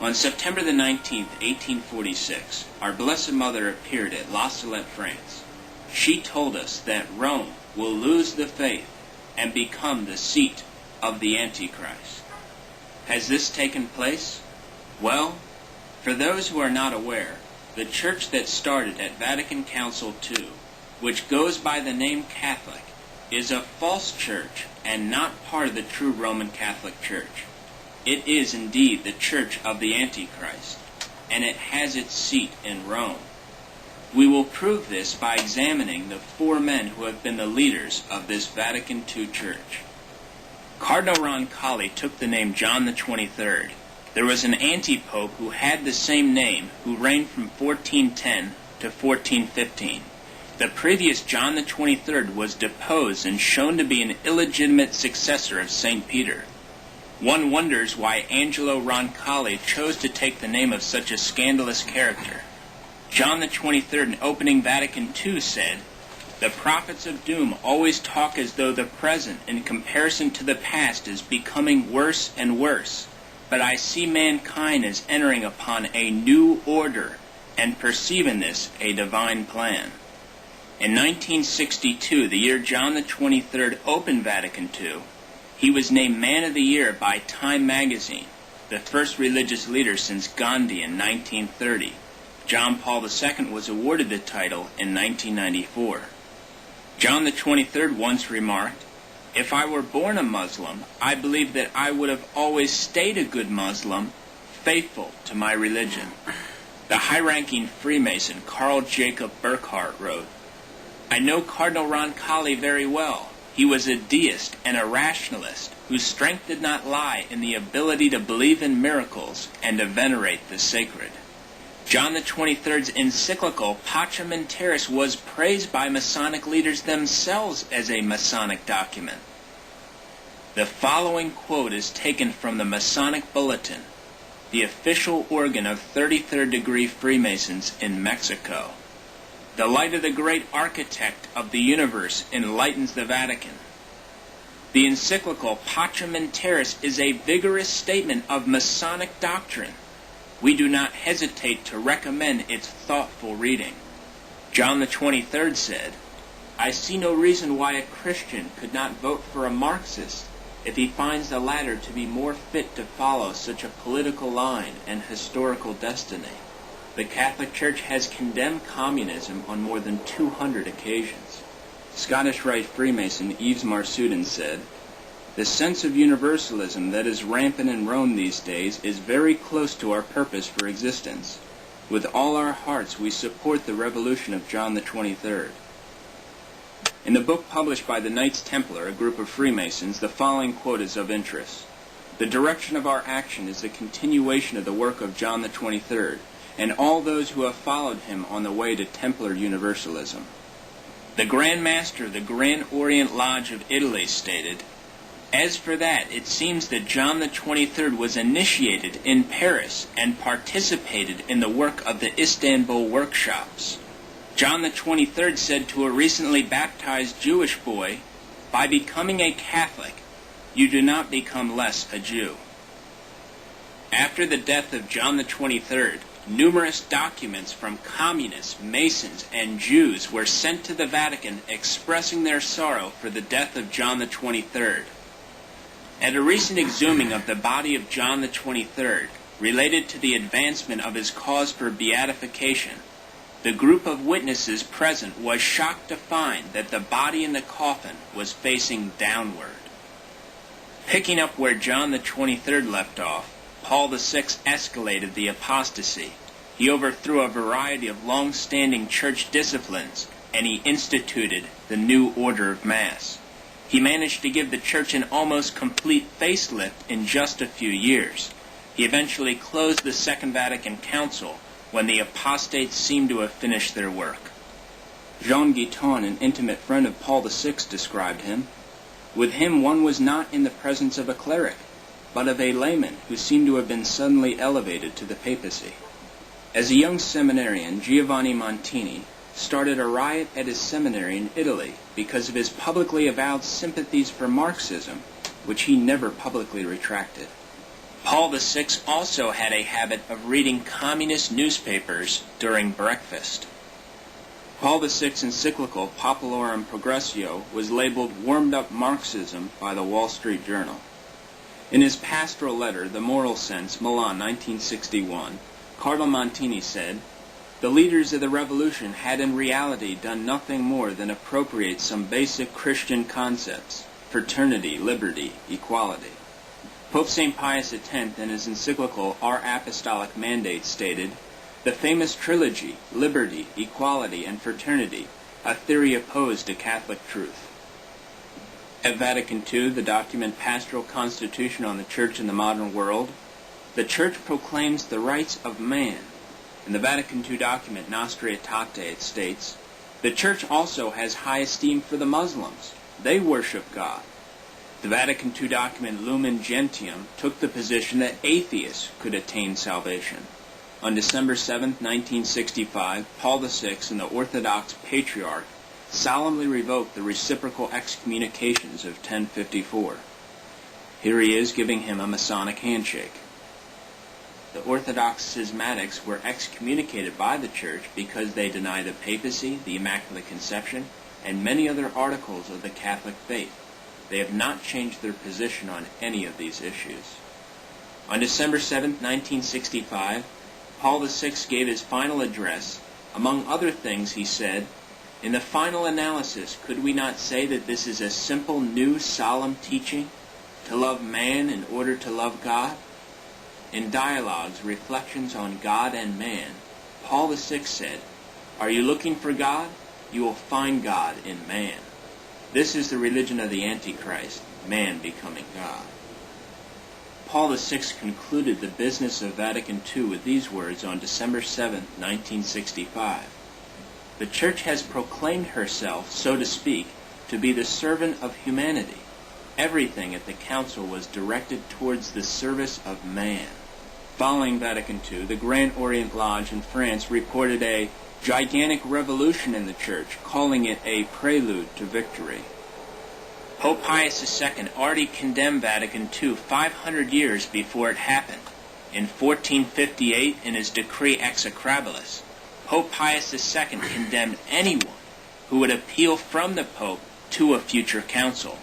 On September the 19th, 1846, our Blessed Mother appeared at La Salette, France. She told us that Rome will lose the faith and become the seat of the Antichrist. Has this taken place? Well, for those who are not aware, the church that started at Vatican Council II, which goes by the name Catholic, is a false church and not part of the true Roman Catholic Church. It is indeed the church of the Antichrist, and it has its seat in Rome. We will prove this by examining the four men who have been the leaders of this Vatican II church. Cardinal Roncalli took the name John the 23rd. There was an anti-pope who had the same name who reigned from 1410 to 1415. The previous John the 23rd was deposed and shown to be an illegitimate successor of St. Peter. One wonders why Angelo Roncalli chose to take the name of such a scandalous character. John the 23rd in opening Vatican II said, "The prophets of doom always talk as though the present, in comparison to the past, is becoming worse and worse. But I see mankind as entering upon a new order, and perceive in this a divine plan." In 1962, the year John the 23rd opened Vatican II, he was named Man of the Year by Time magazine, the first religious leader since Gandhi in 1930. John Paul II was awarded the title in 1994. John the 23rd once remarked, "If I were born a Muslim, I believe that I would have always stayed a good Muslim, faithful to my religion." The high-ranking Freemason Carl Jacob Burckhardt wrote, "I know Cardinal Roncalli very well. He was a deist and a rationalist whose strength did not lie in the ability to believe in miracles and to venerate the sacred." John the 23rd's encyclical Pacem in Terris was praised by Masonic leaders themselves as a Masonic document. The following quote is taken from the Masonic Bulletin, the official organ of 33rd degree Freemasons in Mexico. "The light of the great architect of the universe enlightens the Vatican. The encyclical Pacem in Terris is a vigorous statement of Masonic doctrine. We do not hesitate to recommend its thoughtful reading." John the 23rd said, "I see no reason why a Christian could not vote for a Marxist if he finds the latter to be more fit to follow such a political line and historical destiny. The Catholic Church has condemned communism on more than 200 occasions." Scottish Rite Freemason Yves Marsuden said, "The sense of universalism that is rampant in Rome these days is very close to our purpose for existence. With all our hearts we support the revolution of John the 23rd. In the book published by the Knights Templar, a group of Freemasons, the following quote is of interest. "The direction of our action is the continuation of the work of John the 23rd, and all those who have followed him on the way to Templar Universalism." The Grand Master of the Grand Orient Lodge of Italy stated, "As for that, it seems that John the 23rd was initiated in Paris and participated in the work of the Istanbul workshops." John the 23rd said to a recently baptized Jewish boy, "By becoming a Catholic, you do not become less a Jew." After the death of John the 23rd, numerous documents from communists, Masons, and Jews were sent to the Vatican expressing their sorrow for the death of John the 23rd. At a recent exhuming of the body of John the 23rd, related to the advancement of his cause for beatification, the group of witnesses present was shocked to find that the body in the coffin was facing downward. Picking up where John the 23rd left off, Paul VI escalated the apostasy. He overthrew a variety of long-standing church disciplines, and he instituted the new order of Mass. He managed to give the church an almost complete facelift in just a few years. He eventually closed the Second Vatican Council when the apostates seemed to have finished their work. Jean Guiton, an intimate friend of Paul VI, described him, With him one was not in the presence of a cleric, but of a layman who seemed to have been suddenly elevated to the papacy. As a young seminarian, Giovanni Montini started a riot at his seminary in Italy because of his publicly avowed sympathies for Marxism, which he never publicly retracted. Paul VI also had a habit of reading communist newspapers during breakfast. Paul VI's encyclical Populorum Progressio was labeled Warmed-Up Marxism by the Wall Street Journal. In his pastoral letter, The Moral Sense, Milan, 1961, Cardinal Montini said, "The leaders of the revolution had in reality done nothing more than appropriate some basic Christian concepts, fraternity, liberty, equality." Pope St. Pius X, in his encyclical Our Apostolic Mandate, stated, "The famous trilogy, liberty, equality, and fraternity, a theory opposed to Catholic truth." At Vatican II, the document Pastoral Constitution on the Church in the Modern World, the Church proclaims the rights of man. In the Vatican II document Nostra Aetate, it states, "The Church also has high esteem for the Muslims. They worship God." The Vatican II document Lumen Gentium took the position that atheists could attain salvation. On December 7, 1965, Paul VI and the Orthodox Patriarch solemnly revoked the reciprocal excommunications of 1054. Here he is giving him a Masonic handshake. The Orthodox schismatics were excommunicated by the Church because they deny the papacy, the Immaculate Conception, and many other articles of the Catholic faith. They have not changed their position on any of these issues. On December 7, 1965, Paul VI gave his final address. Among other things, he said, "In the final analysis, could we not say that this is a simple, new, solemn teaching, to love man in order to love God?" In Dialogues, Reflections on God and Man, Paul VI said, "Are you looking for God? You will find God in man. This is the religion of the Antichrist, man becoming God." Paul VI concluded the business of Vatican II with these words on December 7, 1965. "The Church has proclaimed herself, so to speak, to be the servant of humanity. Everything at the Council was directed towards the service of man." Following Vatican II, the Grand Orient Lodge in France reported a gigantic revolution in the Church, calling it a prelude to victory. Pope Pius II already condemned Vatican II 500 years before it happened. In 1458, in his decree Execrabilis, Pope Pius II condemned anyone who would appeal from the Pope to a future council.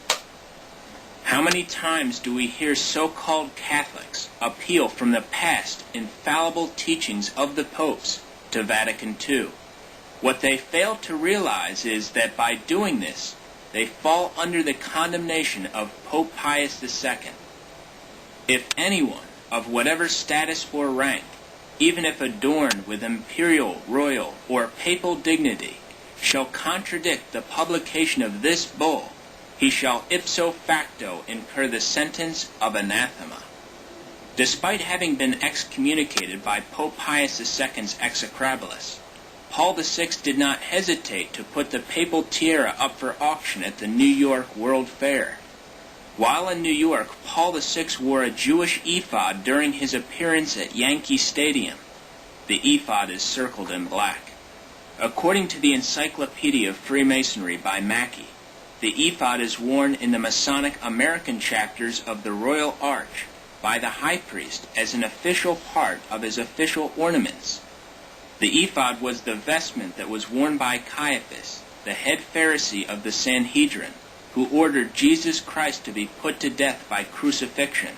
How many times do we hear so-called Catholics appeal from the past infallible teachings of the popes to Vatican II? What they fail to realize is that by doing this, they fall under the condemnation of Pope Pius II. If anyone, of whatever status or rank, even if adorned with imperial, royal, or papal dignity, shall contradict the publication of this bull, he shall ipso facto incur the sentence of anathema. Despite having been excommunicated by Pope Pius II's Execrabilis, Paul VI did not hesitate to put the papal tiara up for auction at the New York World Fair. While in New York, Paul VI wore a Jewish ephod during his appearance at Yankee Stadium. The ephod is circled in black. According to the Encyclopedia of Freemasonry by Mackey, the ephod is worn in the Masonic American chapters of the Royal Arch by the high priest as an official part of his official ornaments. The ephod was the vestment that was worn by Caiaphas, the head Pharisee of the Sanhedrin, who ordered Jesus Christ to be put to death by crucifixion